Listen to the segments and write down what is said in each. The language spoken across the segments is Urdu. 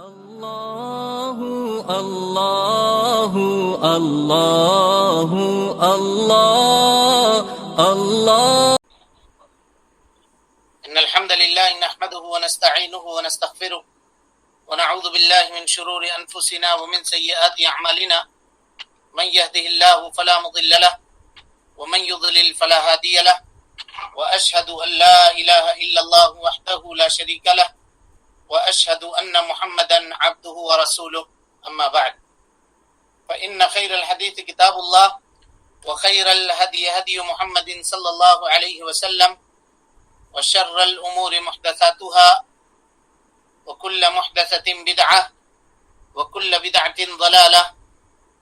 الله الله الله الله الله. إن الحمد لله نحمده ونستعينه ونستغفره ونعوذ بالله من شرور أنفسنا ومن سيئات أعمالنا من يهده الله فلا مضل له ومن يضلل فلا هادي له وأشهد أن لا إله إلا الله وحده لا شريك له وأشهد أن محمدا عبده ورسوله أما بعد فإن خير الحديث كتاب الله وخير الهدي هدي محمد صلى الله عليه وسلم وشر الأمور محدثاتها وكل محدثة بدعة وكل بدعة ضلالة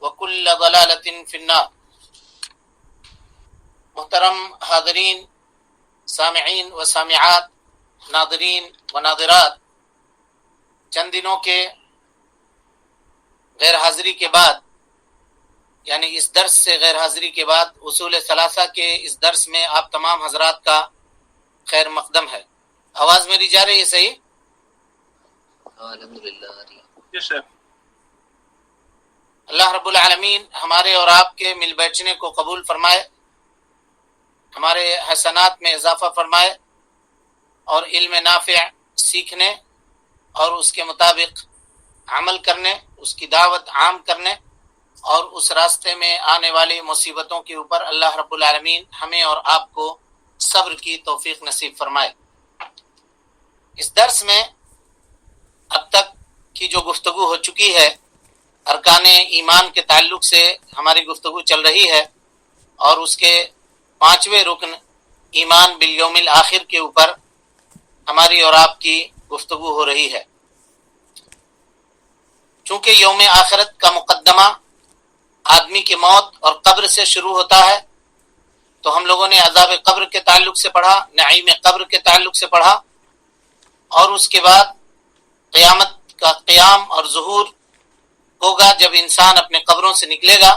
وكل ضلالة في النار. محترم حاضرین، سامعین و سامعات، ناظرین و ناظرات، چند دنوں کے غیر حاضری کے بعد، یعنی اس درس سے غیر حاضری کے بعد اصول ثلاثہ کے اس درس میں آپ تمام حضرات کا خیر مقدم ہے. آواز میری جا رہی ہے صحیح؟ الحمدللہ. اللہ رب العالمین ہمارے اور آپ کے مل بیٹھنے کو قبول فرمائے، ہمارے حسنات میں اضافہ فرمائے اور علم نافع سیکھنے اور اس کے مطابق عمل کرنے، اس کی دعوت عام کرنے اور اس راستے میں آنے والی مصیبتوں کے اوپر اللہ رب العالمین ہمیں اور آپ کو صبر کی توفیق نصیب فرمائے. اس درس میں اب تک کی جو گفتگو ہو چکی ہے، ارکان ایمان کے تعلق سے ہماری گفتگو چل رہی ہے اور اس کے 5ویں رکن ایمان بالیوم الآخر کے اوپر ہماری اور آپ کی گفتگو ہو رہی ہے. چونکہ یوم آخرت کا مقدمہ آدمی کی موت اور قبر سے شروع ہوتا ہے، تو ہم لوگوں نے عذاب قبر کے تعلق سے پڑھا، نعیم قبر کے تعلق سے پڑھا، اور اس کے بعد قیامت کا قیام اور ظہور ہوگا جب انسان اپنے قبروں سے نکلے گا.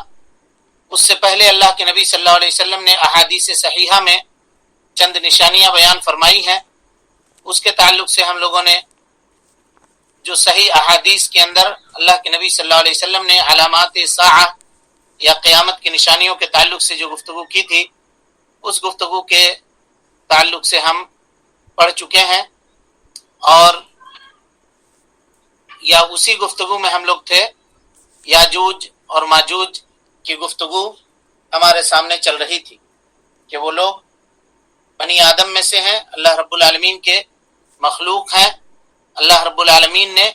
اس سے پہلے اللہ کے نبی صلی اللہ علیہ وسلم نے احادیث صحیحہ میں چند نشانیاں بیان فرمائی ہیں. اس کے تعلق سے ہم لوگوں نے جو صحیح احادیث کے اندر اللہ کے نبی صلی اللہ علیہ وسلم نے علامات ساعہ یا قیامت کی نشانیوں کے تعلق سے جو گفتگو کی تھی، اس گفتگو کے تعلق سے ہم پڑھ چکے ہیں، اور یا اسی گفتگو میں ہم لوگ تھے. یاجوج اور ماجوج کی گفتگو ہمارے سامنے چل رہی تھی کہ وہ لوگ بنی آدم میں سے ہیں، اللہ رب العالمین کے مخلوق ہیں. اللہ رب العالمین نے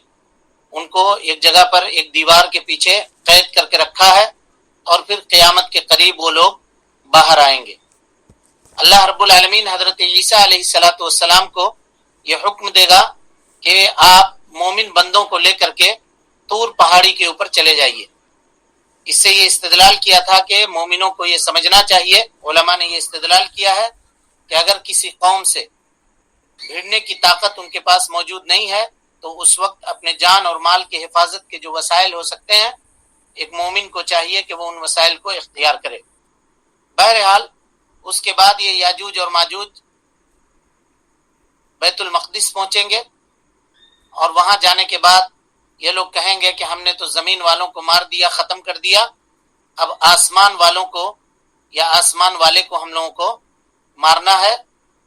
ان کو ایک جگہ پر ایک دیوار کے پیچھے قید کر کے رکھا ہے، اور پھر قیامت کے قریب وہ لوگ باہر آئیں گے. اللہ رب العالمین حضرت عیسیٰ علیہ السلام کو یہ حکم دے گا کہ آپ مومن بندوں کو لے کر کے طور پہاڑی کے اوپر چلے جائیے. اس سے یہ استدلال کیا تھا کہ مومنوں کو یہ سمجھنا چاہیے، علماء نے یہ استدلال کیا ہے کہ اگر کسی قوم سے بھیڑنے کی طاقت ان کے پاس موجود نہیں ہے تو اس وقت اپنے جان اور مال کی حفاظت کے جو وسائل ہو سکتے ہیں، ایک مومن کو چاہیے کہ وہ ان وسائل کو اختیار کرے. بہرحال اس کے بعد یہ یاجوج اور ماجوج بیت المقدس پہنچیں گے، اور وہاں جانے کے بعد یہ لوگ کہیں گے کہ ہم نے تو زمین والوں کو مار دیا، ختم کر دیا، اب آسمان والوں کو یا آسمان والے کو ہم لوگوں کو مارنا ہے.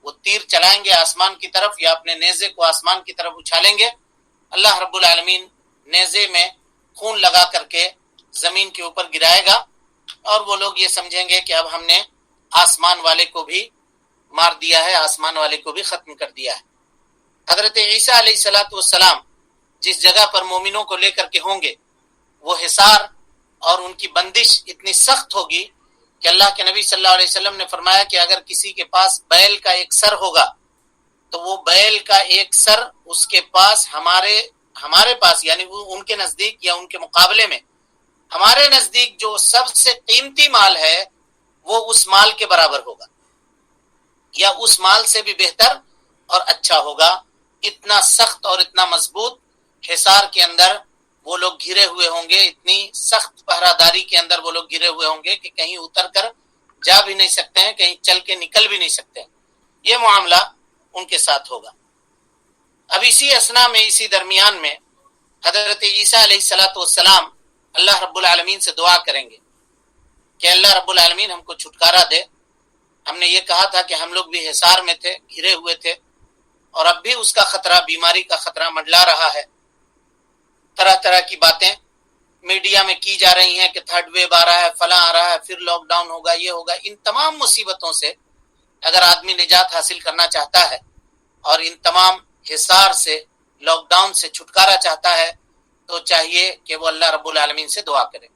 وہ تیر چلائیں گے آسمان کی طرف یا اپنے نیزے کو آسمان کی طرف اچھالیں گے. اللہ رب العالمین نیزے میں خون لگا کر کے زمین کے اوپر گرائے گا، اور وہ لوگ یہ سمجھیں گے کہ اب ہم نے آسمان والے کو بھی مار دیا ہے، آسمان والے کو بھی ختم کر دیا ہے. حضرت عیسیٰ علیہ السلام جس جگہ پر مومنوں کو لے کر کے ہوں گے، وہ حصار اور ان کی بندش اتنی سخت ہوگی کہ اللہ کے نبی صلی اللہ علیہ وسلم نے فرمایا کہ اگر کسی کے پاس بیل کا ایک سر ہوگا تو وہ بیل کا ایک سر اس کے پاس ہمارے پاس، یعنی وہ ان کے نزدیک یا ان کے مقابلے میں ہمارے نزدیک جو سب سے قیمتی مال ہے وہ اس مال کے برابر ہوگا، یا اس مال سے بھی بہتر اور اچھا ہوگا. اتنا سخت اور اتنا مضبوط حصار کے اندر وہ لوگ گھرے ہوئے ہوں گے، اتنی سخت پہرہ داری کے اندر وہ لوگ گھرے ہوئے ہوں گے کہ کہیں اتر کر جا بھی نہیں سکتے ہیں، کہیں چل کے نکل بھی نہیں سکتے ہیں. یہ معاملہ ان کے ساتھ ہوگا. اب اسی اسنا میں، اسی درمیان میں حضرت عیسیٰ علیہ السلام اللہ رب العالمین سے دعا کریں گے کہ اللہ رب العالمین ہم کو چھٹکارا دے. ہم نے یہ کہا تھا کہ ہم لوگ بھی حصار میں تھے، گھرے ہوئے تھے، اور اب بھی اس کا خطرہ، بیماری کا خطرہ منڈلا رہا ہے. طرح طرح کی باتیں میڈیا میں کی جا رہی ہیں کہ تھرڈ ویو آ رہا ہے، فلاں آ رہا ہے، پھر لاک ڈاؤن ہوگا، یہ ہوگا. ان تمام مصیبتوں سے اگر آدمی نجات حاصل کرنا چاہتا ہے اور ان تمام حصار سے، لاک ڈاؤن سے چھٹکارا چاہتا ہے، تو چاہیے کہ وہ اللہ رب العالمین سے دعا کرے،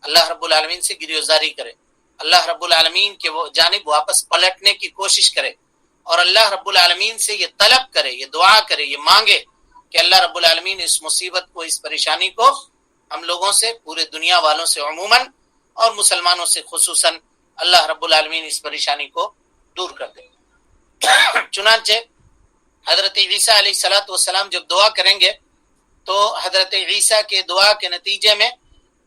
اللہ رب العالمین سے گریزاری کرے، اللہ رب العالمین کے وہ جانب واپس پلٹنے کی کوشش کرے، اور اللہ رب العالمین سے یہ طلب کرے، یہ دعا کرے، یہ مانگے کہ اللہ رب العالمین اس مصیبت کو، اس پریشانی کو ہم لوگوں سے، پورے دنیا والوں سے عموماً اور مسلمانوں سے خصوصاً، اللہ رب العالمین اس پریشانی کو دور کر دے. چنانچہ حضرت عیسیٰ علیہ السلام جب دعا کریں گے تو حضرت عیسیٰ کے دعا کے نتیجے میں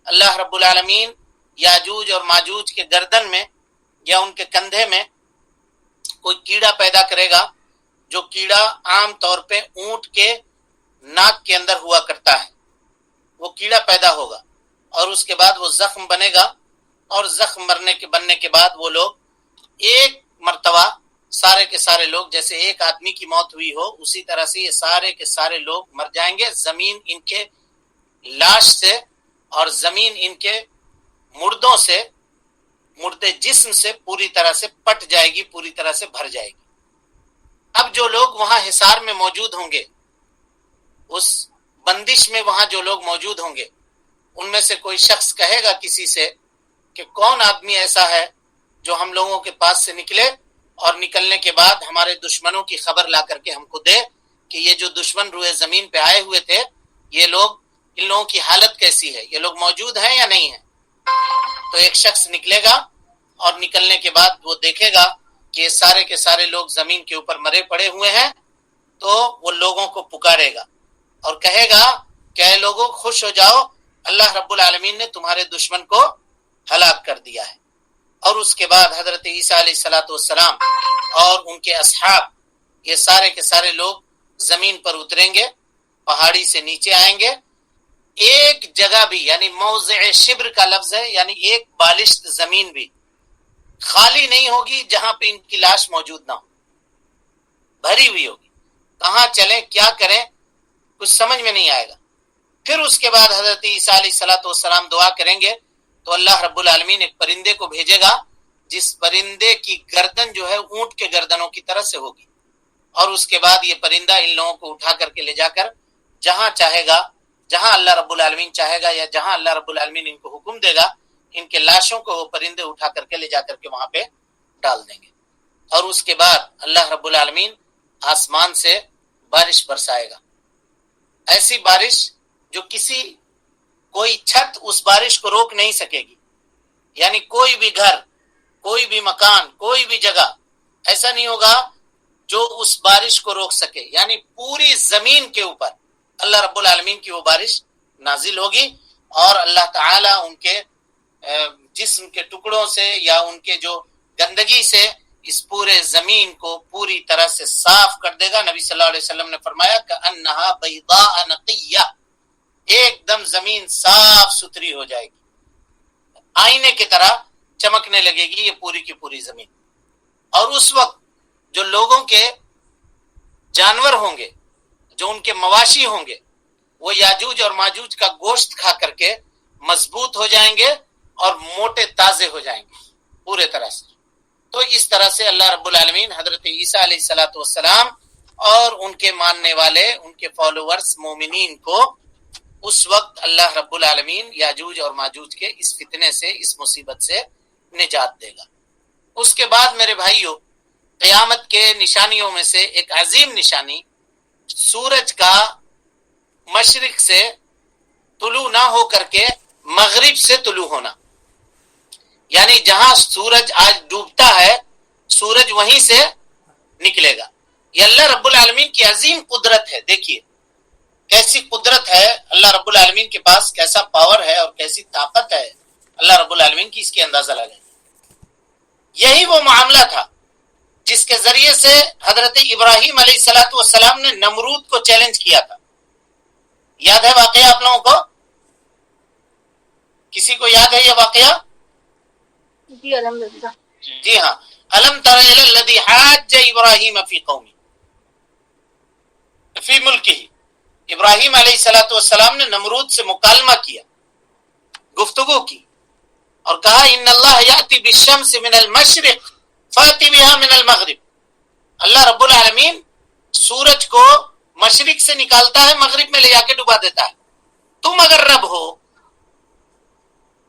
اللہ رب العالمین یاجوج اور ماجوج کے گردن میں یا ان کے کندھے میں کوئی کیڑا پیدا کرے گا، جو کیڑا عام طور پہ اونٹ کے ناک کے اندر ہوا کرتا ہے. وہ کیڑا پیدا ہوگا اور اس کے بعد وہ زخم بنے گا، اور زخم بننے کے بعد وہ لوگ ایک مرتبہ، سارے کے سارے لوگ، جیسے ایک آدمی کی موت ہوئی ہو اسی طرح سے یہ سارے کے سارے لوگ مر جائیں گے. زمین ان کے لاش سے اور زمین ان کے مردوں سے، مردے جسم سے پوری طرح سے پٹ جائے گی، پوری طرح سے بھر جائے گی. اب جو لوگ وہاں حصار میں موجود ہوں گے، اس بندش میں وہاں جو لوگ موجود ہوں گے، ان میں سے کوئی شخص کہے گا کسی سے کہ کون آدمی ایسا ہے جو ہم لوگوں کے پاس سے نکلے اور نکلنے کے بعد ہمارے دشمنوں کی خبر لا کر کے ہم کو دے کہ یہ جو دشمن روئے زمین پہ آئے ہوئے تھے، یہ لوگ، ان لوگوں کی حالت کیسی ہے، یہ لوگ موجود ہیں یا نہیں ہیں. تو ایک شخص نکلے گا اور نکلنے کے بعد وہ دیکھے گا کہ سارے کے سارے لوگ زمین کے اوپر مرے پڑے ہوئے ہیں، تو وہ لوگوں کو پکارے گا اور کہے گا کہ اے لوگوں خوش ہو جاؤ، اللہ رب العالمین نے تمہارے دشمن کو ہلاک کر دیا ہے. اور اس کے بعد حضرت عیسیٰ علیہ السلام اور ان کے اصحاب، یہ سارے کے سارے لوگ زمین پر اتریں گے، پہاڑی سے نیچے آئیں گے. ایک جگہ بھی، یعنی موضع شبر کا لفظ ہے، یعنی ایک بالشت زمین بھی خالی نہیں ہوگی جہاں پہ ان کی لاش موجود نہ ہو، بھری ہوئی ہوگی. کہاں چلیں، کیا کریں، کچھ سمجھ میں نہیں آئے گا. پھر اس کے بعد حضرت عیسیٰ علیہ السلام دعا کریں گے تو اللہ رب العالمین ایک پرندے کو بھیجے گا، جس پرندے کی گردن جو ہے اونٹ کے گردنوں کی طرح سے ہوگی، اور اس کے بعد یہ پرندہ ان لوگوں کو اٹھا کر کے لے جا کر جہاں چاہے گا، جہاں اللہ رب العالمین چاہے گا، یا جہاں اللہ رب العالمین ان کو حکم دے گا، ان کے لاشوں کو وہ پرندے اٹھا کر کے لے جا کر کے وہاں پہ ڈال دیں گے. اور اس کے بعد اللہ رب العالمین آسمان سے بارش برسائے گا، ایسی بارش جو کوئی چھت اس بارش کو روک نہیں سکے گی. یعنی کوئی بھی گھر، کوئی بھی مکان، کوئی بھی جگہ ایسا نہیں ہوگا جو اس بارش کو روک سکے. یعنی پوری زمین کے اوپر اللہ رب العالمین کی وہ بارش نازل ہوگی، اور اللہ تعالی ان کے جسم کے ٹکڑوں سے یا ان کے جو گندگی سے اس پورے زمین کو پوری طرح سے صاف کر دے گا. نبی صلی اللہ علیہ وسلم نے فرمایا کہ انہا بیضاء نقیہ، ایک دم زمین صاف ستھری ہو جائے گی، آئینے کی طرح چمکنے لگے گی یہ پوری کی پوری زمین. اور اس وقت جو لوگوں کے جانور ہوں گے، جو ان کے مواشی ہوں گے، وہ یاجوج اور ماجوج کا گوشت کھا کر کے مضبوط ہو جائیں گے اور موٹے تازے ہو جائیں گے پورے طرح سے. تو اس طرح سے اللہ رب العالمین حضرت عیسیٰ علیہ السلام اور ان کے ماننے والے، ان کے فالوورز مومنین کو اس وقت اللہ رب العالمین یاجوج اور ماجوج کے اس فتنے سے، اس مصیبت سے نجات دے گا. اس کے بعد میرے بھائیوں، قیامت کے نشانیوں میں سے ایک عظیم نشانی سورج کا مشرق سے طلوع نہ ہو کر کے مغرب سے طلوع ہونا. یعنی جہاں سورج آج ڈوبتا ہے، سورج وہیں سے نکلے گا. یہ اللہ رب العالمین کی عظیم قدرت ہے. دیکھیے کیسی قدرت ہے اللہ رب العالمین کے پاس، کیسا پاور ہے اور کیسی طاقت ہے اللہ رب العالمین کی، اس کی اندازہ لگائیں. یہی وہ معاملہ تھا جس کے ذریعے سے حضرت ابراہیم علیہ السلام نے نمرود کو چیلنج کیا تھا. یاد ہے واقعہ آپ لوگوں کو؟ کسی کو یاد ہے یہ واقعہ؟ جی الحمدللہ. جی ہاں. الم تر الی الذی حاج ابراہیم فی قومی فی ملکہ. ابراہیم علیہ الصلوۃ والسلام نے نمرود سے مکالمہ کیا، گفتگو کی، اور کہا ان اللہ یاتی بالشمس من المشرق فاتی بها من المغرب. اللہ رب العالمین سورج کو مشرق سے نکالتا ہے، مغرب میں لے جا کے ڈبا دیتا ہے. تم اگر رب ہو،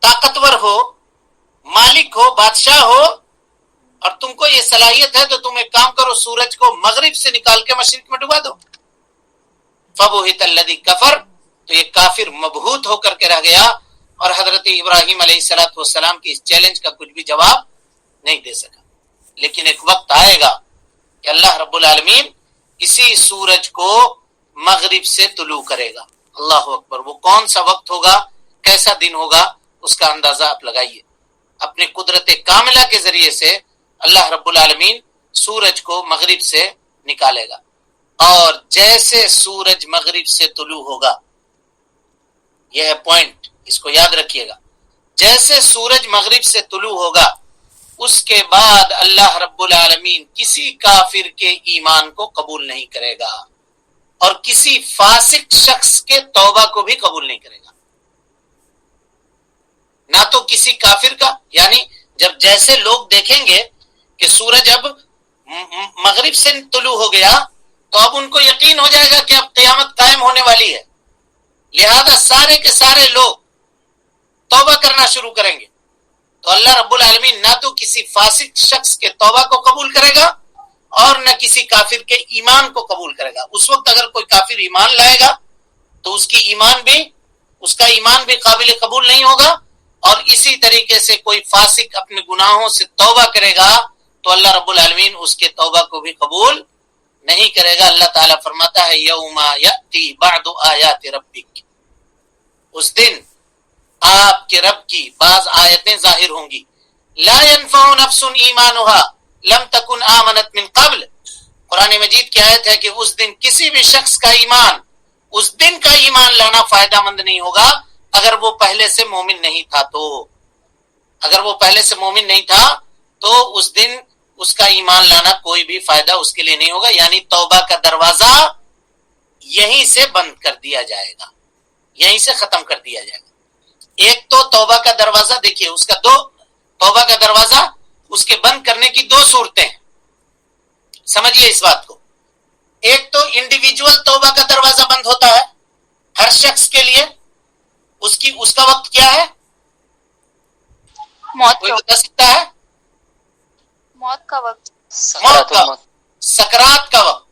طاقتور ہو، مالک ہو، بادشاہ ہو، اور تم کو یہ صلاحیت ہے تو تم ایک کام کرو، سورج کو مغرب سے نکال کے مشرق میں ڈبا دو. فبہت الذی کفر، تو یہ کافر مبہوت ہو کر کے رہ گیا اور حضرت ابراہیم علیہ الصلوۃ والسلام کی اس چیلنج کا کچھ بھی جواب نہیں دے سکا. لیکن ایک وقت آئے گا کہ اللہ رب العالمین اسی سورج کو مغرب سے طلوع کرے گا. اللہ اکبر. وہ کون سا وقت ہوگا، کیسا دن ہوگا، اس کا اندازہ آپ لگائیے. اپنے قدرت کاملہ کے ذریعے سے اللہ رب العالمین سورج کو مغرب سے نکالے گا. اور جیسے سورج مغرب سے طلوع ہوگا، یہ ہے پوائنٹ، اس کو یاد رکھیے گا. جیسے سورج مغرب سے طلوع ہوگا، اس کے بعد اللہ رب العالمین کسی کافر کے ایمان کو قبول نہیں کرے گا اور کسی فاسق شخص کے توبہ کو بھی قبول نہیں کرے گا. نہ تو کسی کافر کا، یعنی جب جیسے لوگ دیکھیں گے کہ سورج اب مغرب سے طلوع ہو گیا تو اب ان کو یقین ہو جائے گا کہ اب قیامت قائم ہونے والی ہے، لہذا سارے کے سارے لوگ توبہ کرنا شروع کریں گے. تو اللہ رب العالمین نہ تو کسی فاسق شخص کے توبہ کو قبول کرے گا اور نہ کسی کافر کے ایمان کو قبول کرے گا. اس وقت اگر کوئی کافر ایمان لائے گا تو اس کا ایمان بھی قابل قبول نہیں ہوگا، اور اسی طریقے سے کوئی فاسق اپنے گناہوں سے توبہ کرے گا تو اللہ رب العالمین اس کے توبہ کو بھی قبول نہیں کرے گا. اللہ تعالیٰ فرماتا ہے یوم یأتی بعد آیات ربک، اس دن آپ کے رب کی بعض آیتیں ظاہر ہوں گی. لا ينفع نفس ایمانها لم تکن آمنت من قبل. قرآن مجید کی آیت ہے کہ اس دن کسی بھی شخص کا ایمان، اس دن کا ایمان لانا فائدہ مند نہیں ہوگا اگر وہ پہلے سے مومن نہیں تھا. تو اگر وہ پہلے سے مومن نہیں تھا تو اس دن اس کا ایمان لانا کوئی بھی فائدہ اس کے لیے نہیں ہوگا. یعنی توبہ کا دروازہ یہیں سے بند کر دیا جائے گا، یہیں سے ختم کر دیا جائے گا. ایک تو توبہ کا دروازہ دیکھیے، اس کا توبہ کا دروازہ اس کے بند کرنے کی دو صورتیں ہیں، سمجھیے اس بات کو. ایک تو انڈیویجول توبہ کا دروازہ بند ہوتا ہے ہر شخص کے لیے، اس کا وقت کیا ہے؟ کوئی بتا سکتا ہے؟ موت کا وقت، سکرات کا وقت.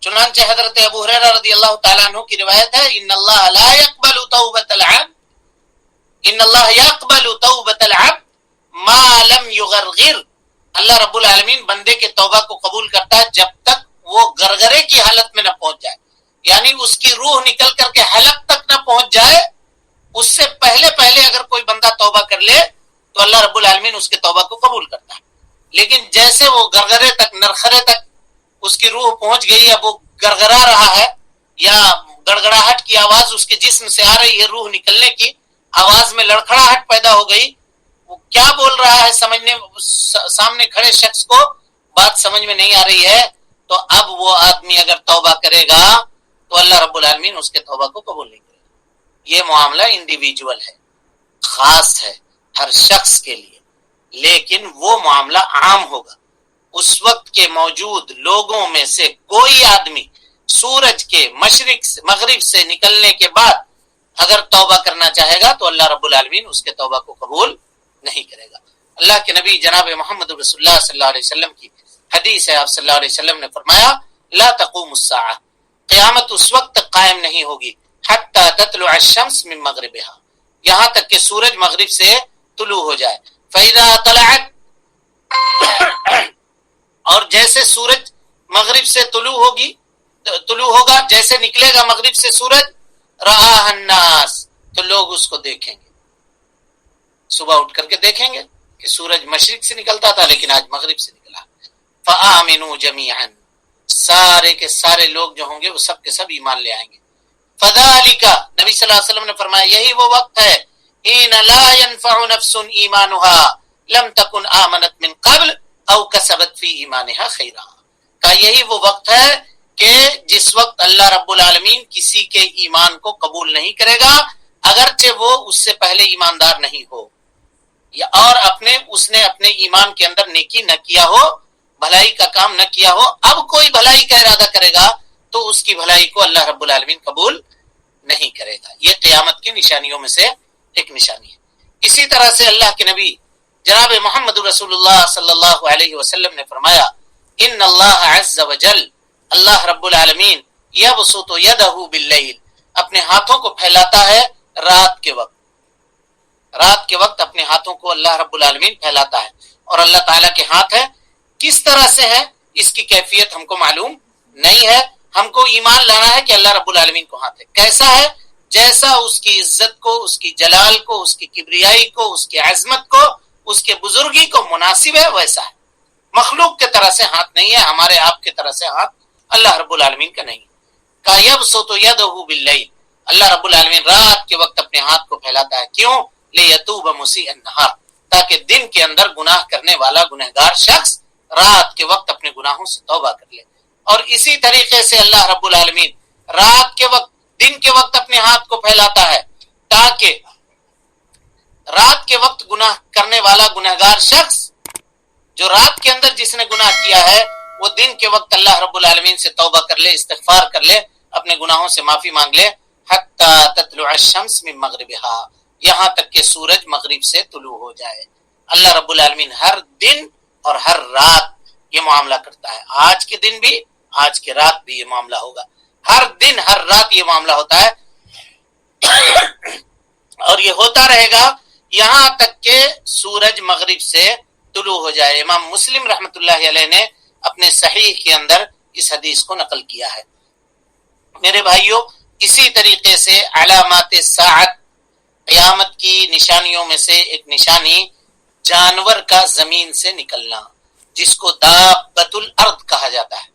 چنانچہ حضرت ابو ہریرہ رضی اللہ تعالیٰ عنہ کی روایت ہے ان اللہ لا يقبل توبۃ العبد، ان اللہ یقبل توبۃ العبد ما لم یغرغر. اللہ رب العالمین بندے کے توبہ کو قبول کرتا ہے جب تک وہ گرگرے کی حالت میں نہ پہنچ جائے، یعنی اس کی روح نکل کر کے حلق تک نہ پہنچ جائے. اس سے پہلے اگر کوئی بندہ توبہ کر لے تو اللہ رب العالمین اس کے توبہ کو قبول کرتا ہے. لیکن جیسے وہ گرگرے تک، نرخرے تک اس کی روح پہنچ گئی، اب وہ گرگرا رہا ہے یا گڑگڑاہٹ کی آواز اس کے جسم سے آ رہی ہے، روح نکلنے کی آواز میں لڑکھڑاہٹ پیدا ہو گئی، وہ کیا بول رہا ہے سمجھنے، سامنے کھڑے شخص کو بات سمجھ میں نہیں آ رہی ہے، تو اب وہ آدمی اگر توبہ کرے گا تو اللہ رب العالمین اس کے توبہ کو قبول نہیں کرے گا. یہ معاملہ انڈیویجول ہے، خاص ہے ہر شخص کے لیے، لیکن وہ معاملہ عام ہوگا. اس وقت کے موجود لوگوں میں سے کوئی آدمی سورج کے مشرق سے مغرب سے نکلنے کے بعد اگر توبہ کرنا چاہے گا تو اللہ رب العالمین اس کے توبہ کو قبول نہیں کرے گا. اللہ کے نبی جناب محمد رسول اللہ صلی اللہ علیہ وسلم کی حدیث ہے، آپ صلی اللہ علیہ وسلم نے فرمایا لا تقوم الساعہ، قیامت اس وقت تک قائم نہیں ہوگی حتی تطلع الشمس من مغربها، یہاں تک کہ سورج مغرب سے طلوع ہو جائے. فَإِذَا طَلَعَتْ، اور جیسے سورج مغرب سے طلوع ہوگا، جیسے نکلے گا مغرب سے سورج، رآها الناس، تو لوگ اس کو دیکھیں گے، صبح اٹھ کر کے دیکھیں گے کہ سورج مشرق سے نکلتا تھا لیکن آج مغرب سے نکلا. فآمنوا جميعا، سارے کے سارے لوگ جو ہوں گے وہ سب کے سب ایمان لے آئیں گے. فذالک، نبی صلی اللہ علیہ وسلم نے فرمایا یہی وہ وقت ہے حین لا ينفع نفس ایمانها لم تکن آمنت من قبل او کسبت فی ایمانها خیرا، کہ یہی وہ وقت ہے کہ جس وقت اللہ رب العالمین کسی کے ایمان کو قبول نہیں کرے گا اگرچہ وہ اس سے پہلے ایماندار نہیں ہو، یا اور اس نے اپنے ایمان کے اندر نیکی نہ کیا ہو، بھلائی کا کام نہ کیا ہو، اب کوئی بھلائی کا ارادہ کرے گا تو اس کی بھلائی کو اللہ رب العالمین قبول نہیں کرے گا۔ یہ قیامت کی نشانیوں میں سے ایک نشانی ہے۔ اسی طرح سے اللہ کے نبی جناب محمد رسول اللہ صلی اللہ علیہ وسلم نے فرمایا ان اللہ عز وجل، اللہ رب العالمین یبسط یدہ باللیل، اپنے ہاتھوں کو پھیلاتا ہے رات کے وقت، رات کے وقت اپنے ہاتھوں کو اللہ رب العالمین پھیلاتا ہے، اور اللہ تعالیٰ کے ہاتھ ہے، کس طرح سے ہے اس کی کیفیت ہم کو معلوم نہیں ہے، ہم کو ایمان لانا ہے کہ اللہ رب العالمین کو ہاتھ ہے، کیسا ہے، جیسا اس کی عزت کو، اس کی جلال کو، اس کی کبریائی کو، اس کی عظمت کو، اس کے بزرگی کو مناسب ہے ویسا ہے، مخلوق کے طرح سے ہاتھ نہیں ہے، ہمارے آپ کے طرح سے ہاتھ اللہ رب العالمین کا نہیں ہے۔ کا یبسط یدہ باللیل، اللہ رب العالمین رات کے وقت اپنے ہاتھ کو پھیلاتا ہے، کیوں؟ لیتوب مسیء النہار، تاکہ دن کے اندر گناہ کرنے والا گنہگار شخص رات کے وقت اپنے گناہوں سے توبہ کر لے، اور اسی طریقے سے اللہ رب العالمین رات کے وقت، دن کے وقت اپنے ہاتھ کو پھیلاتا ہے تاکہ رات کے وقت گناہ کرنے والا گنہگار شخص، جو رات کے اندر جس نے گناہ کیا ہے، وہ دن کے وقت اللہ رب العالمین سے توبہ کر لے، استغفار کر لے، اپنے گناہوں سے معافی مانگ لے، حتی تطلع الشمس من مغربها، یہاں تک کہ سورج مغرب سے طلوع ہو جائے۔ اللہ رب العالمین ہر دن اور ہر رات یہ معاملہ کرتا ہے، آج کے دن بھی، آج کے رات بھی یہ معاملہ ہوگا، ہر دن ہر رات یہ معاملہ ہوتا ہے، اور یہ ہوتا رہے گا یہاں تک کہ سورج مغرب سے طلوع ہو جائے۔ امام مسلم رحمۃ اللہ علیہ نے اپنے صحیح کے اندر اس حدیث کو نقل کیا ہے۔ میرے بھائیوں، اسی طریقے سے علامات ساعت، قیامت کی نشانیوں میں سے ایک نشانی جانور کا زمین سے نکلنا، جس کو دابۃ الارض کہا جاتا ہے،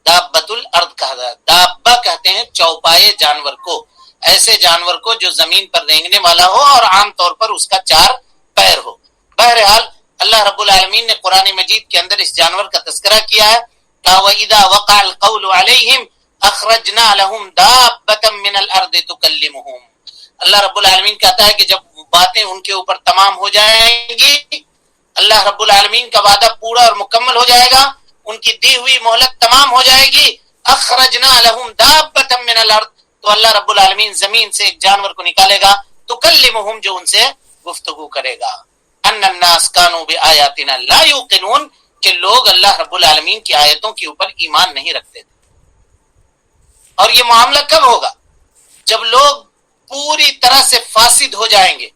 دابۃ الارض کہا جاتا ہے، دابہ کہتے ہیں چوپائے جانور کو، ایسے جانور کو جو زمین پر رینگنے والا ہو اور عام طور پر اس کا 4 پیر ہو۔ بہرحال اللہ رب العالمین نے قرآن مجید کے اندر اس جانور کا تذکرہ کیا ہے، وَإِذَا وَقَعَ الْقَوْلُ عَلَيْهِمْ أَخْرَجْنَا لَهُمْ دَابَّةً مِّنَ الْأَرْضِ تُكَلِّمُهُمْ، اللہ رب العالمین کہتا ہے کہ جب باتیں ان کے اوپر تمام ہو جائیں گی، اللہ رب العالمین کا وعدہ پورا اور مکمل ہو جائے گا، ان کی دی ہوئی مہلت تمام ہو جائے گی، اخرجنا لهم دابة من الارض، تو اللہ رب العالمین زمین سے ایک جانور کو نکالے گا، تکلمهم، جو ان سے گفتگو کرے گا، ان الناس كانوا بآیاتنا لا یوقنون، کہ لوگ اللہ رب العالمین کی آیتوں کے اوپر ایمان نہیں رکھتے تھے۔ اور یہ معاملہ کب ہوگا؟ جب لوگ پوری طرح سے فاسد ہو جائیں گے،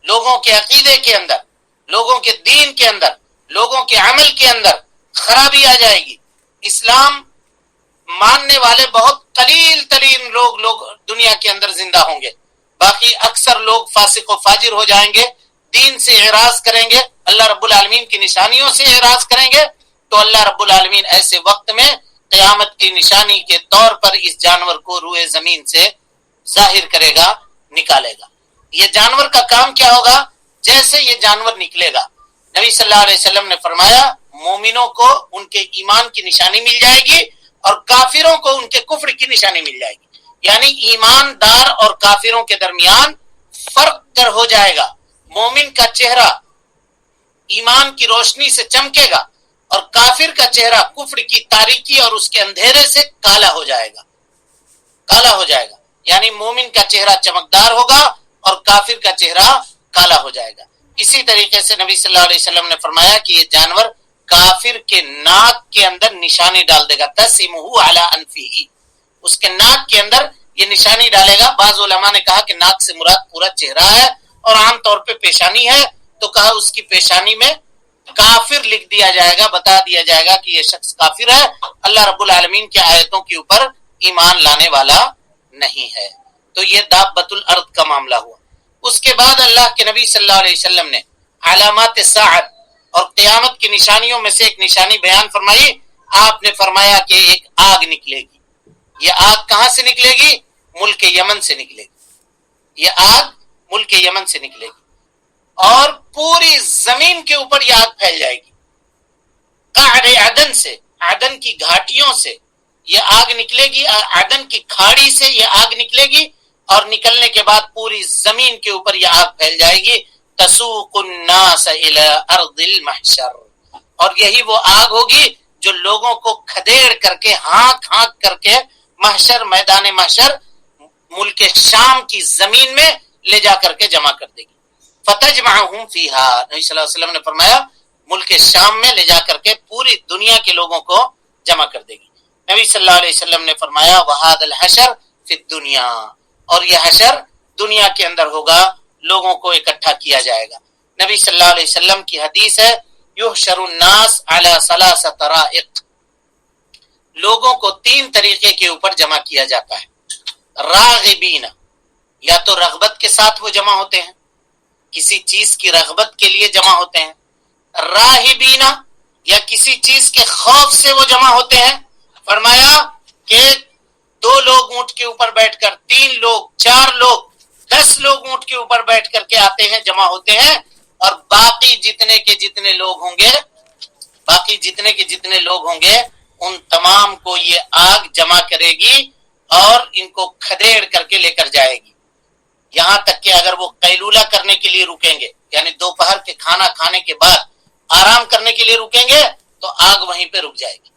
لوگوں کے عقیدے کے اندر، لوگوں کے دین کے اندر، لوگوں کے عمل کے اندر خرابی آ جائے گی، اسلام ماننے والے بہت قلیل ترین لوگ دنیا کے اندر زندہ ہوں گے، باقی اکثر لوگ فاسق و فاجر ہو جائیں گے، دین سے اعراض کریں گے، اللہ رب العالمین کی نشانیوں سے اعراض کریں گے، تو اللہ رب العالمین ایسے وقت میں قیامت کی نشانی کے طور پر اس جانور کو روئے زمین سے ظاہر کرے گا، نکالے گا۔ یہ جانور کا کام کیا ہوگا؟ جیسے یہ جانور نکلے گا، نبی صلی اللہ علیہ وسلم نے فرمایا مومنوں کو ان کے ایمان کی نشانی مل جائے گی، اور کافروں کو ان کے کفر کی نشانی مل جائے گی، یعنی ایماندار اور کافروں کے درمیان فرق ہو جائے گا، مومن کا چہرہ ایمان کی روشنی سے چمکے گا، اور کافر کا چہرہ کفر کی تاریکی اور اس کے اندھیرے سے کالا ہو جائے گا، کالا ہو جائے گا، یعنی مومن کا چہرہ چمکدار ہوگا اور کافر کا چہرہ کالا ہو جائے گا۔ اسی طریقے سے نبی صلی اللہ علیہ وسلم نے فرمایا کہ یہ جانور کافر کے ناک کے اندر نشانی ڈال دے گا، تسمہ علی انفہ، اس کے ناک کے اندر یہ نشانی ڈالے گا۔ بعض علماء نے کہا کہ ناک سے مراد پورا چہرہ ہے، اور عام طور پہ پیشانی ہے، تو کہا اس کی پیشانی میں کافر لکھ دیا جائے گا، بتا دیا جائے گا کہ یہ شخص کافر ہے، اللہ رب العالمین کی آیتوں کے اوپر ایمان لانے والا نہیں ہے۔ تو یہ دابۃ الارض کا معاملہ ہوا۔ اس کے بعد اللہ کے نبی صلی اللہ علیہ وسلم نے علامات ساعت اور قیامت کی نشانیوں میں سے ایک نشانی بیان فرمائی۔ آپ نے فرمایا کہ ایک آگ نکلے گی۔ یہ آگ کہاں سے نکلے گی؟ ملک یمن سے نکلے گی، یہ آگ ملک یمن سے نکلے گی اور پوری زمین کے اوپر یہ آگ پھیل جائے گی۔ قعر عدن سے، عدن کی گھاٹیوں سے یہ آگ نکلے گی، عدن کی کھاڑی سے یہ آگ نکلے گی اور نکلنے کے بعد پوری زمین کے اوپر یہ آگ پھیل جائے گی۔ تسوق الناس الى ارض المحشر، اور یہی وہ آگ ہوگی جو لوگوں کو کھدیڑ کر کے، ہانک ہانک کر کے محشر، میدان محشر، ملک شام کی زمین میں لے جا کر کے جمع کر دے گی۔ فتجمعهم فیہا، نبی صلی اللہ علیہ وسلم نے فرمایا ملک شام میں لے جا کر کے پوری دنیا کے لوگوں کو جمع کر دے گی۔ نبی صلی اللہ علیہ وسلم نے فرمایا وَهَذَا الْحَشَرُ فِي الدُّنْيَا، اور یہ حشر دنیا کے اندر ہوگا، لوگوں کو اکٹھا کیا جائے گا۔ نبی صلی اللہ علیہ وسلم کی حدیث ہے یحشر الناس علی ثلاث طرائق، لوگوں کو 3 طریقے کے اوپر جمع کیا جاتا ہے۔ راغبین، یا تو رغبت کے ساتھ وہ جمع ہوتے ہیں، کسی چیز کی رغبت کے لیے جمع ہوتے ہیں۔ راہبین، یا کسی چیز کے خوف سے وہ جمع ہوتے ہیں۔ فرمایا کہ 2 لوگ اونٹ کے اوپر بیٹھ کر، 3 لوگ، 4 لوگ، 10 لوگ اونٹ کے اوپر بیٹھ کر کے آتے ہیں، جمع ہوتے ہیں، اور باقی جتنے کے جتنے لوگ ہوں گے ان تمام کو یہ آگ جمع کرے گی اور ان کو کھدیڑ کر کے لے کر جائے گی، یہاں تک کہ اگر وہ قیلولہ کرنے کے لیے رکیں گے، یعنی دوپہر کے کھانا کھانے کے بعد آرام کرنے کے لیے رکیں گے تو آگ وہیں پہ رک جائے گی،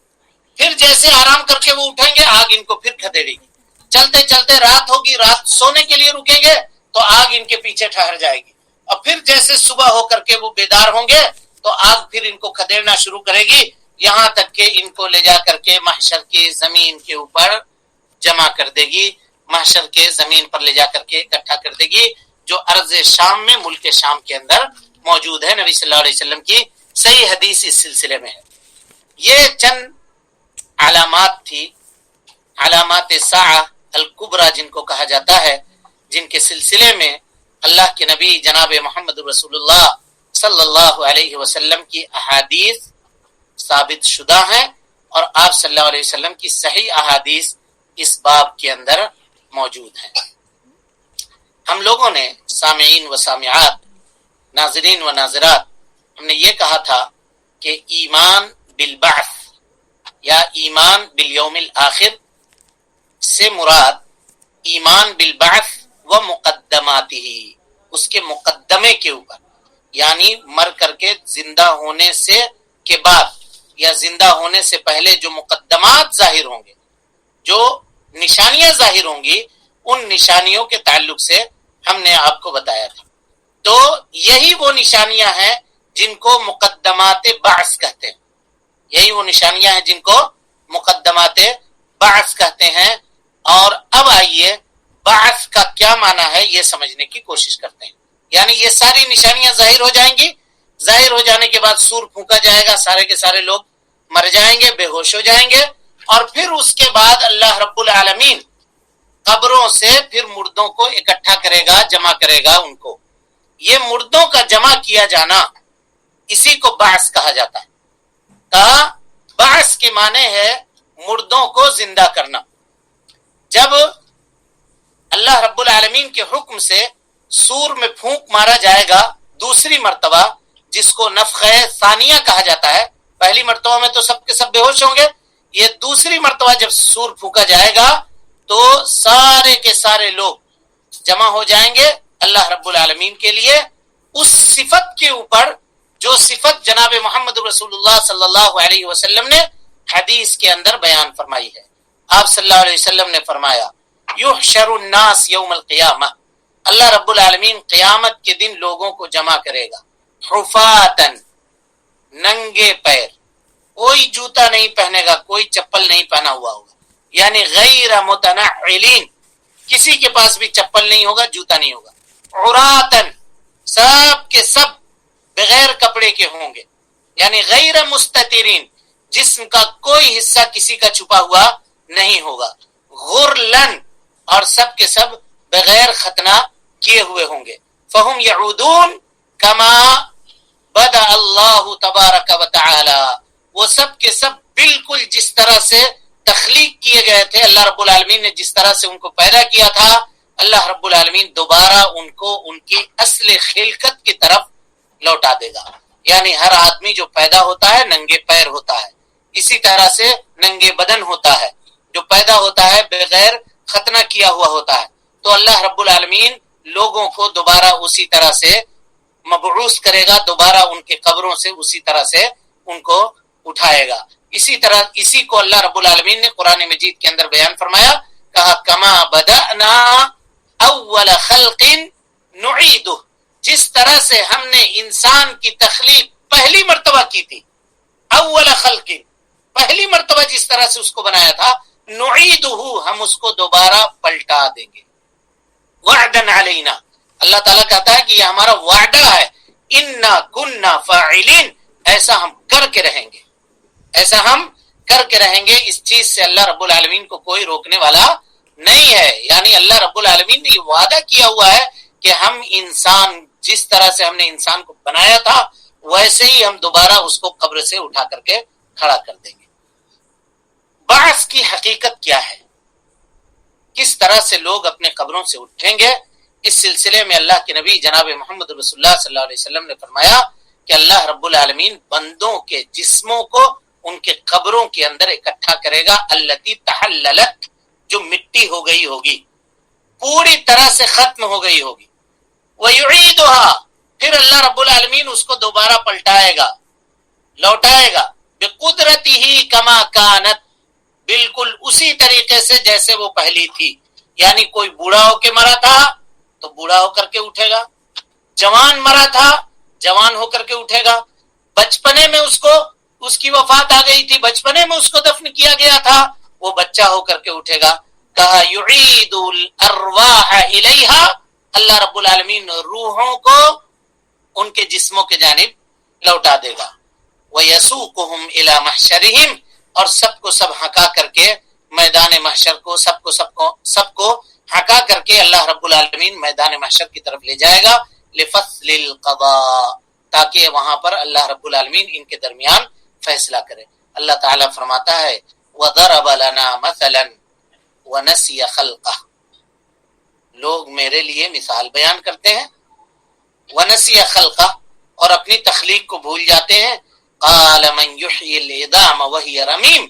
پھر جیسے آرام کر کے وہ اٹھیں گے آگ ان کو پھر کھدیڑے گی، چلتے چلتے رات ہوگی، رات سونے کے لیے رکیں گے تو آگ ان کے پیچھے ٹھہر جائے گی، اور پھر جیسے صبح ہو کر کے وہ بیدار ہوں گے تو آگ پھر ان کو کھدیڑنا شروع کرے گی، یہاں تک کہ ان کو لے جا کر کے محشر کی زمین کے اوپر جمع کر دے گی، محشر کے زمین پر لے جا کر کے اکٹھا کر دے گی، جو ارض شام میں، ملک شام کے اندر موجود ہے۔ نبی صلی اللہ علیہ وسلم کی صحیح حدیث اس سلسلے میں ہے۔ یہ چند علامات تھی، علامات ساعہ الکبریٰ جن کو کہا جاتا ہے، جن کے سلسلے میں اللہ کے نبی جناب محمد رسول اللہ صلی اللہ علیہ وسلم کی احادیث ثابت شدہ ہیں، اور آپ صلی اللہ علیہ وسلم کی صحیح احادیث اس باب کے اندر موجود ہیں۔ ہم لوگوں نے، سامعین و سامعات، ناظرین و ناظرات، ہم نے یہ کہا تھا کہ ایمان بالبعث یا ایمان بالیوم الآخر سے مراد ایمان بالبعث و مقدماتہ، اس کے مقدمے کے اوپر، یعنی مر کر کے زندہ ہونے سے کے بعد یا زندہ ہونے سے پہلے جو مقدمات ظاہر ہوں گے، جو نشانیاں ظاہر ہوں گی، ان نشانیوں کے تعلق سے ہم نے آپ کو بتایا تھا۔ تو یہی وہ نشانیاں ہیں جن کو مقدمات بعث کہتے ہیں، یہی وہ نشانیاں ہیں جن کو مقدمات بعث کہتے ہیں۔ اور اب آئیے بعث کا کیا معنی ہے یہ سمجھنے کی کوشش کرتے ہیں۔ یعنی یہ ساری نشانیاں ظاہر ہو جائیں گی، ظاہر ہو جانے کے بعد سور پھونکا جائے گا، سارے کے سارے لوگ مر جائیں گے، بے ہوش ہو جائیں گے، اور پھر اس کے بعد اللہ رب العالمین قبروں سے پھر مردوں کو اکٹھا کرے گا، جمع کرے گا ان کو۔ یہ مردوں کا جمع کیا جانا، اسی کو بعث کہا جاتا ہے۔ بعث کے معنی ہے مردوں کو زندہ کرنا۔ جب اللہ رب العالمین کے حکم سے سور میں پھونک مارا جائے گا دوسری مرتبہ، جس کو نفخہ ثانیہ کہا جاتا ہے، پہلی مرتبہ میں تو سب کے سب بے ہوش ہوں گے، یہ دوسری مرتبہ جب سور پھونکا جائے گا تو سارے کے سارے لوگ جمع ہو جائیں گے اللہ رب العالمین کے لیے، اس صفت کے اوپر جو صفت جناب محمد رسول اللہ صلی اللہ علیہ وسلم نے حدیث کے اندر بیان فرمائی ہے۔ آپ صلی اللہ علیہ وسلم نے فرمایا یحشر الناس یوم القیامہ، اللہ رب العالمین قیامت کے دن لوگوں کو جمع کرے گا، حفاتن، ننگے پیر، کوئی جوتا نہیں پہنے گا، کوئی چپل نہیں پہنا ہوا ہوگا، یعنی غیر متنعلین، کسی کے پاس بھی چپل نہیں ہوگا، جوتا نہیں ہوگا، عراتن، سب کے سب بغیر کپڑے کے ہوں گے، یعنی غیر مستترین، جسم کا کوئی حصہ کسی کا چھپا ہوا نہیں ہوگا، غرلن، اور سب کے سب بغیر ختنہ کیے ہوئے ہوں گے، فہم یعودون کما بدأ اللہ تبارک و تعالی، وہ سب کے سب بالکل جس طرح سے تخلیق کیے گئے تھے، اللہ رب العالمین نے جس طرح سے ان کو پیدا کیا تھا، اللہ رب العالمین دوبارہ ان کو ان کی اصل خلقت کی طرف لوٹا دے گا. یعنی ہر آدمی جو پیدا ہوتا ہے ننگے پیر ہوتا ہے، اسی طرح سے ننگے بدن ہوتا ہے، جو پیدا ہوتا ہے بغیر ختنہ کیا ہوا ہوتا ہے. تو اللہ رب العالمین لوگوں کو دوبارہ اسی طرح سے مبعوث کرے گا، دوبارہ ان کے قبروں سے اسی طرح سے ان کو اٹھائے گا. اسی طرح اسی کو اللہ رب العالمین نے قرآن مجید کے اندر بیان فرمایا، کہا کما بدأنا اول خلق نعیدہ، جس طرح سے ہم نے انسان کی تخلیق پہلی مرتبہ کی تھی، اول خلق پہلی مرتبہ جس طرح سے اس کو بنایا تھا، نعیدہ ہم اس کو دوبارہ پلٹا دیں گے. وعدن علینا، اللہ تعالیٰ کہتا ہے کہ یہ ہمارا وعدہ ہے، انا کننا فاعلین، ایسا ہم کر کے رہیں گے، ایسا ہم کر کے رہیں گے. اس چیز سے اللہ رب العالمین کو کوئی روکنے والا نہیں ہے. یعنی اللہ رب العالمین نے یہ وعدہ کیا ہوا ہے کہ ہم انسان جس طرح سے ہم نے انسان کو بنایا تھا ویسے ہی ہم دوبارہ اس کو قبر سے اٹھا کر کے کھڑا کر دیں گے. بعث کی حقیقت کیا ہے، کس طرح سے لوگ اپنے قبروں سے اٹھیں گے، اس سلسلے میں اللہ کے نبی جناب محمد رسول اللہ صلی اللہ علیہ وسلم نے فرمایا کہ اللہ رب العالمین بندوں کے جسموں کو ان کے قبروں کے اندر اکٹھا کرے گا، التی تحللت، جو مٹی ہو گئی ہوگی، پوری طرح سے ختم ہو گئی ہوگی. وَيُعِيدُهَا، پھر اللہ رب العالمین اس کو دوبارہ پلٹائے گا، لوٹائے گا، بِقُدْرَتِهِ كَمَا كَانَتْ، بالکل اسی طریقے سے جیسے وہ پہلی تھی. یعنی کوئی بوڑھا ہو کے مرا تھا تو بوڑھا ہو کر کے اٹھے گا، جوان مرا تھا جوان ہو کر کے اٹھے گا، بچپنے میں اس کی وفات آ گئی تھی، بچپنے میں اس کو دفن کیا گیا تھا، وہ بچہ ہو کر کے اٹھے گا. کہا یعید الارواح الیہا، اللہ رب العالمین روحوں کو ان کے جسموں کے جانب لوٹا دے گا. ویسوقہم الی محشرہم، اور سب کو سب ہکا کر کے میدان محشر کو سب کو ہکا کر کے اللہ رب العالمین میدان محشر کی طرف لے جائے گا، لفصل القضاء، تاکہ وہاں پر اللہ رب العالمین ان کے درمیان فیصلہ کرے. اللہ تعالیٰ فرماتا ہے وَضَرَبَ لَنَا مَثَلًا وَنَسِيَ خَلْقَهُ، لوگ میرے لیے مثال بیان کرتے ہیں، وَنَسِيَ خَلْقَهُ، اور اپنی تخلیق کو بھول جاتے ہیں. قَالَ مَنْ يُحْيِي الْعِظَامَ وَهِيَ رَمِيمٌ،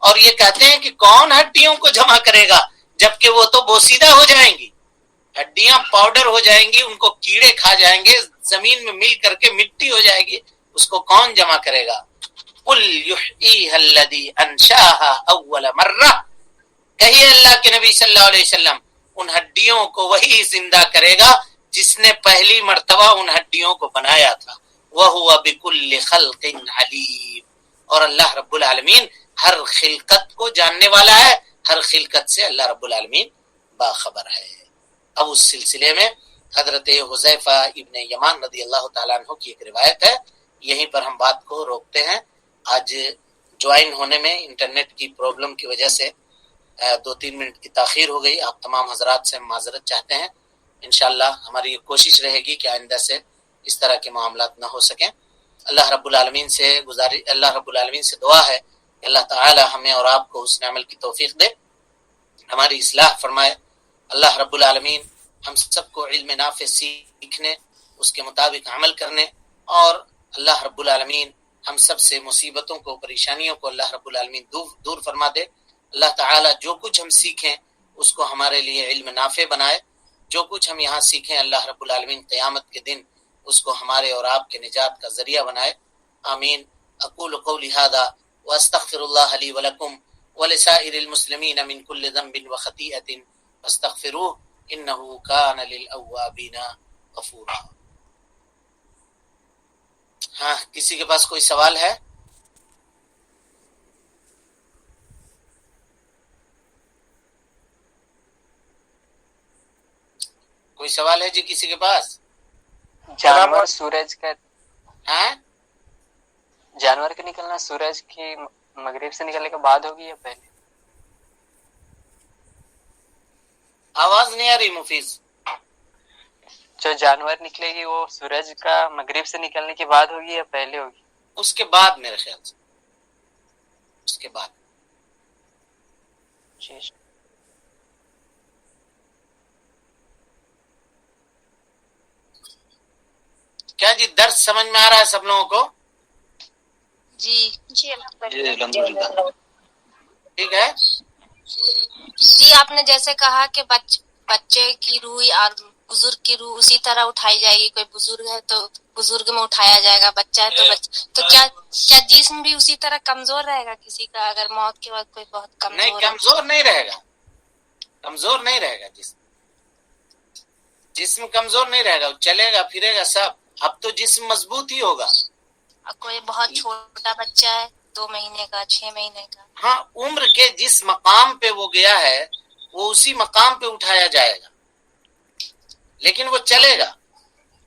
اور یہ کہتے ہیں کہ کون ہڈیوں کو جمع کرے گا جبکہ وہ تو بوسیدہ ہو جائیں گی، ہڈیاں پاؤڈر ہو جائیں گی، ان کو کیڑے کھا جائیں گے، زمین میں مل کر کے مٹی ہو جائے گی، اس کو کون جمع کرے گا. قُلْ يُحْيِيهَا الَّذِي أَنْشَأَهَا أَوَّلَ مَرَّةٍ، کہیے اللہ کے نبی صلی اللہ علیہ وسلم ان ہڈیوں کو وہی زندہ کرے گا جس نے پہلی مرتبہ ان ہڈیوں کو بنایا تھا. وَهُوَ بِكُلِّ خَلْقٍ عَلِيمٌ، اور اللہ رب العالمین ہر خلقت کو جاننے والا ہے، ہر خلقت سے اللہ رب العالمین باخبر ہے. اب اس سلسلے میں حضرت حذیفہ ابن یمان رضی اللہ تعالیٰ عنہ کی ایک روایت ہے، یہیں پر ہم بات کو روکتے ہیں. آج جوائن ہونے میں انٹرنیٹ کی پرابلم کی وجہ سے 2-3 منٹ کی تاخیر ہو گئی. آپ تمام حضرات سے معذرت چاہتے ہیں. انشاءاللہ ہماری یہ کوشش رہے گی کہ آئندہ سے اس طرح کے معاملات نہ ہو سکیں. اللہ رب العالمین سے دعا ہے کہ اللہ تعالی ہمیں اور آپ کو حسن عمل کی توفیق دے، ہماری اصلاح فرمائے. اللہ رب العالمین ہم سب کو علم نافع سیکھنے، اس کے مطابق عمل کرنے، اور اللہ رب العالمین ہم سب سے مصیبتوں کو، پریشانیوں کو اللہ رب العالمین دور فرما دے. اللہ تعالی جو کچھ ہم سیکھیں اس کو ہمارے لیے علم نافع بنائے. جو کچھ ہم یہاں سیکھیں اللہ رب العالمین قیامت کے دن اس کو ہمارے اور آپ کے نجات کا ذریعہ بنائے. آمین. اقول قولی ھذا واستغفر اللہ لی ولکم ولسائر المسلمین من کل ذنب وخطیئۃ فاستغفروہ انہ کان للأوابین غفورا. ہاں، کسی کے پاس کوئی سوال ہے؟ کوئی سوال ہے جی کسی کے پاس؟ جانور سورج کا، ہاں، جانور کا نکلنا سورج کی مغرب سے نکلنے کے بعد ہوگی یا پہلے؟ آواز نہیں آ رہی مفیز. جو جانور نکلے گی وہ سورج کا مغرب سے نکلنے کے بعد ہوگی یا پہلے ہوگی؟ اس کے بعد، میرے خیال سے اس کے بعد. جی کیا جی درس سمجھ میں آ رہا ہے سب لوگوں کو؟ جی جی الحمدللہ ٹھیک ہے. جی آپ نے جیسے کہا کہ بچے کی روح اور بزرگ کی روح اسی طرح اٹھائی جائے گی. کوئی بزرگ ہے تو بزرگ میں اٹھایا جائے گا, بچہ ہے تو کیا جسم بھی اسی طرح کمزور رہے گا کسی کا اگر موت کے وقت کوئی بہت نہیں, کمزور ہے؟ کمزور نہیں رہے گا, کمزور نہیں رہے گا جسم کمزور نہیں رہے گا, چلے گا پھرے گا سب. اب تو جسم مضبوط ہی ہوگا. اور کوئی بہت چھوٹا بچہ ہے 2 مہینے کا 6 مہینے کا, ہاں, عمر کے جس مقام پہ وہ گیا ہے وہ اسی مقام پہ اٹھایا جائے گا, لیکن وہ چلے گا.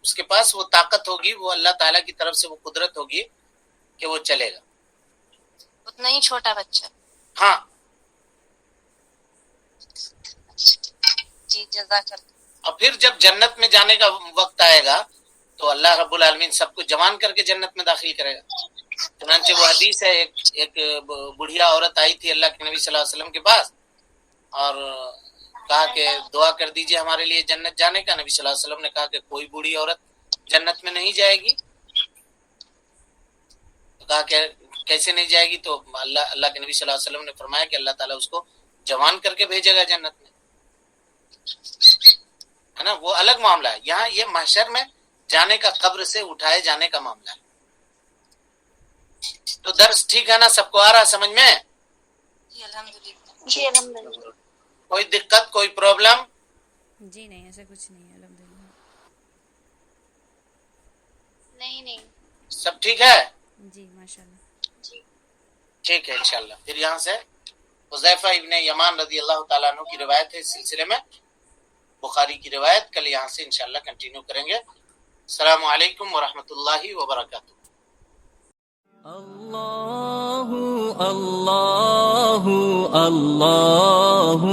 اس کے پاس وہ طاقت ہوگی, وہ اللہ تعالیٰ کی طرف سے وہ قدرت ہوگی کہ وہ چلے گا. اتنا ہی چھوٹا بچہ. ہاں جی جزاک اللہ. اور پھر جب جنت میں جانے کا وقت آئے گا تو اللہ رب العالمین سب کو جوان کر کے جنت میں داخل کرے گا. چنانچہ وہ حدیث ہے, ایک بڑھیا عورت آئی تھی اللہ کے نبی صلی اللہ علیہ وسلم کے پاس اور کہا کہ دعا کر دیجئے ہمارے لیے جنت جانے کا. نبی صلی اللہ علیہ وسلم نے کہا کہ کوئی بوڑھی عورت جنت میں نہیں جائے گی. تو کہا کہ کیسے نہیں جائے گی؟ تو اللہ کے نبی صلی اللہ علیہ وسلم نے فرمایا کہ اللہ تعالیٰ اس کو جوان کر کے بھیجے گا جنت میں, ہے نا. وہ الگ معاملہ ہے. یہاں یہ محشر میں جانے کا, قبر سے اٹھائے جانے کا معاملہ ہے. تو درس ٹھیک ہے نا, سب کو آ رہا سمجھ میں؟ جی الحمدللہ. جی الحمدللہ. کوئی دقت, کوئی پرابلم؟ جی نہیں, ایسا کچھ نہیں ہے الحمدللہ. نہیں سب ٹھیک ہے؟ جی ماشاء اللہ. ٹھیک ہے انشاءاللہ. پھر یہاں سے حذیفہ ابن یمان رضی اللہ تعالیٰ عنہ کی روایت ہے اس سلسلے میں, بخاری کی روایت. کل یہاں سے انشاءاللہ کنٹینیو کریں گے. السلام علیکم ورحمۃ اللہ وبرکاتہ. اللہ اللہ اللہ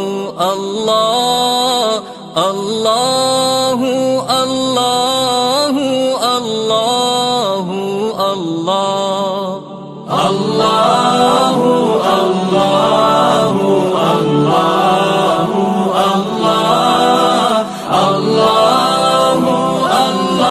اللہ اللہ